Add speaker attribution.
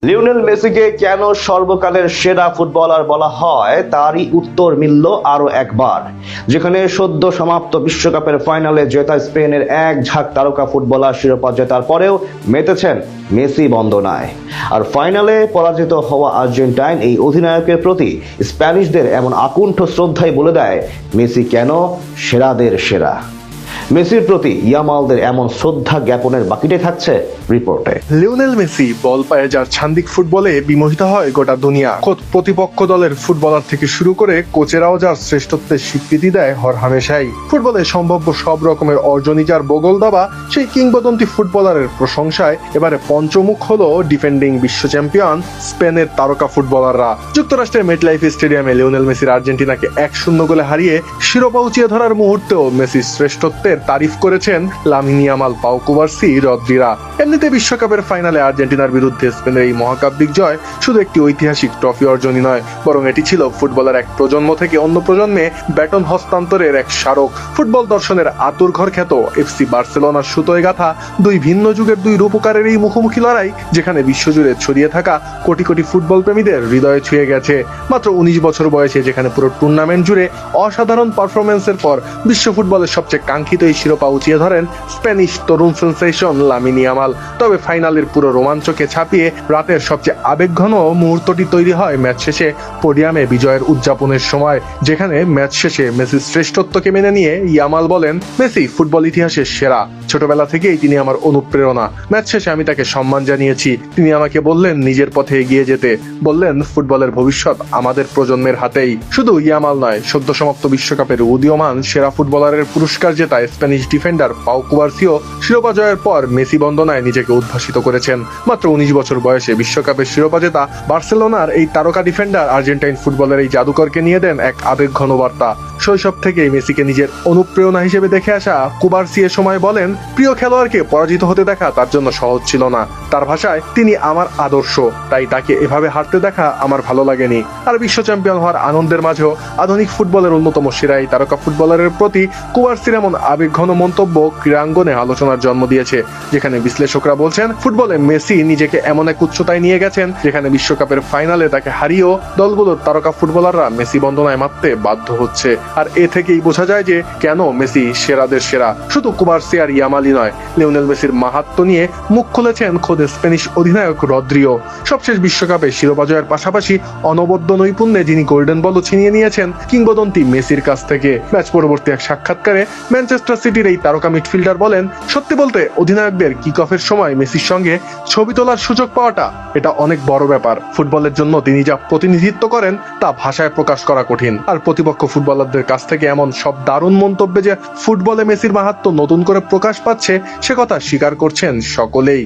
Speaker 1: Lionel মেসিকে কেন সর্বকালের সেরা ফুটবলার বলা হয় তারই উত্তর মিলল আরো একবার, যেখানে সদ্য সমাপ্ত বিশ্বকাপের ফাইনালে জেতা স্পেনের এক ঝাঁক তারকা ফুটবলার শিরোপা জেতার পরেও মেতেছেন মেসি বন্দনায়। আর ফাইনালে পরাজিত হওয়া আর্জেন্টাইন এই অধিনায়কের প্রতি স্প্যানিশদের এমন আকুণ্ঠ শ্রদ্ধাই বলে দেয় মেসি কেন সেরাদের সেরা। মেসির প্রতি ইয়ামালদের এমন শ্রদ্ধা জ্ঞাপনের বাকিটাই থাকছে রিপোর্টে।
Speaker 2: লিওনেল মেসি বল পায়ে যার ছান্দিক ফুটবলে বিমোহিত হয় গোটা দুনিয়া। খোদ প্রতিপক্ষ দলের ফুটবলার থেকে শুরু করে কোচেরাও যার শ্রেষ্ঠত্বের স্বীকৃতি দেয় হরহামেশাই। ফুটবলে সম্ভাব্য সব রকমের অর্জনই যার বগল দাবা, সেই কিংবদন্তি ফুটবলারের প্রশংসায় এবারে পঞ্চমুখ হলো ডিফেন্ডিং বিশ্ব চ্যাম্পিয়ন স্পেনের তারকা ফুটবলাররা। যুক্তরাষ্ট্রের মেটলাইফ স্টেডিয়ামে লিওনেল মেসির আর্জেন্টিনাকে 1-0 গোলে হারিয়ে শিরোপা উঁচিয়ে ধরার মুহূর্তেও মেসির শ্রেষ্ঠত্বের তারিফ করেছেন লামিন ইয়ামাল, পাউ কুবার্সি, রদ্রিরা। এমনিতে বিশ্বকাপের ফাইনালে আর্জেন্টিনার বিরুদ্ধে স্পেনের এই মহাকাব্যিক জয় শুধু একটি ঐতিহাসিক ট্রফি অর্জনই নয়, বরং এটি ছিল ফুটবলের এক প্রজন্ম থেকে অন্য প্রজন্মে ব্যাটন হস্তান্তরের এক স্মারক। ফুটবল দর্শনের আতুরঘর খ্যাত এফসি বার্সেলোনার সুতোয় গাথা দুই ভিন্ন যুগের দুই রূপকারের এই মুখোমুখি লড়াই, যেখানে বিশ্বজুড়ে ছড়িয়ে থাকা কোটি কোটি ফুটবল প্রেমীদের হৃদয়ে ছুঁয়ে গেছে। মাত্র 19 বছর বয়সে যেখানে পুরো টুর্নামেন্ট জুড়ে অসাধারণ পারফরমেন্সের পর বিশ্ব ফুটবলের সবচেয়ে কাঙ্ক্ষিত এই শিরোপা উঁচিয়ে ধরেন স্প্যানিশ তরুণ সেন্সেশন লামিন ইয়ামাল। তবে ফাইনালের পুরো রোমাঞ্চকে ছাপিয়ে রাতের সবচেয়ে আবেগঘন মুহূর্তটি তৈরি হয় ম্যাচ শেষে পোডিয়ামে বিজয়ের উদযাপনের সময়, যেখানে ম্যাচ শেষে মেসির শ্রেষ্ঠত্বকে মেনে নিয়ে ইয়ামাল বলেন, মেসি ফুটবল ইতিহাসের সেরা। ছোটবেলা থেকেই তিনি আমার অনুপ্রেরণা। ম্যাচ শেষে আমি তাকে সম্মান জানিয়েছি। তিনি আমাকে বললেন নিজের পথে এগিয়ে যেতে, বললেন ফুটবলের ভবিষ্যৎ আমাদের প্রজন্মের হাতেই। শুধু ইয়ামাল নয়, সদ্য সমাপ্ত বিশ্বকাপের উদীয়মান সেরা ফুটবলারের পুরস্কার জেতা স্প্যানিশ ডিফেন্ডার পাউ কুবার্সিও শিরোপা জয়ের পর মেসি বন্দনায় নিজেকে উদ্ভাসিত করেছেন। মাত্র 19 বছর বয়সে বিশ্বকাপের শিরোপা জেতা বার্সেলোনার এই তারকা ডিফেন্ডার আর্জেন্টাইন ফুটবলের এই জাদুকরকে নিয়ে দেন এক আবেগঘন বার্তা। শৈশব থেকেই মেসিকে নিজের অনুপ্রেরণা হিসেবে দেখে আসা কুবার্সি এ সময় বলেন, প্রিয় খেলোয়াড়কে পরাজিত হতে দেখা তার জন্য সহজ ছিল না। তার ভাষায়, তিনি আমার আদর্শ, তাই তাকে এভাবে হারতে দেখা আমার ভালো লাগেনি। আর বিশ্ব চ্যাম্পিয়ন হওয়ার আনন্দের মাঝেও আধুনিক ফুটবলের অন্যতম সেরা এই তারকা ফুটবলারের প্রতি কুবার্সির এমন আবেগঘন মন্তব্য ক্রীড়াঙ্গনে আলোচনার জন্ম দিয়েছে, যেখানে বিশ্লেষকরা বলছেন ফুটবলে মেসি নিজেকে এমন এক উচ্চতায় নিয়ে গেছেন যেখানে বিশ্বকাপের ফাইনালে তাকে হারিয়েও দলগুলোর তারকা ফুটবলাররা মেসি বন্দনায় মারতে বাধ্য হচ্ছে। আর এ থেকেই বোঝা যায় যে কেন মেসি সেরাদের সেরা। শুধু কুবার্সি আর ইয়ামালই নয়, লিওনেল মেসির মাহাত্ম্য নিয়ে মুখ খুলেছেন খোদ স্প্যানিশ অধিনায়ক রদ্রিও। সবশেষ বিশ্বকাপে শিরোপা জয়ের পাশাপাশি অনবদ্য নৈপুণ্যে যিনি গোল্ডেন বলও ছিনিয়ে নিয়েছেন কিংবদন্তি মেসির কাছ থেকে। ম্যাচ পরবর্তী এক সাক্ষাৎকারে ম্যানচেস্টার সিটির এই তারকা মিডফিল্ডার বলেন, সত্যি বলতে অধিনায়কদের কিক অফের সময় মেসির সঙ্গে ছবি তোলার সুযোগ পাওয়াটা এটা অনেক বড় ব্যাপার। ফুটবলের জন্য তিনি যা প্রতিনিধিত্ব করেন তা ভাষায় প্রকাশ করা কঠিন। আর প্রতিপক্ষ ফুটবলারদের কাছ থেকে এমন সব দারুণ মন্তব্যে যে ফুটবলে মেসির মাহাত্ম্য নতুন করে প্রকাশ পাচ্ছে, সে কথা স্বীকার করছেন সকলেই।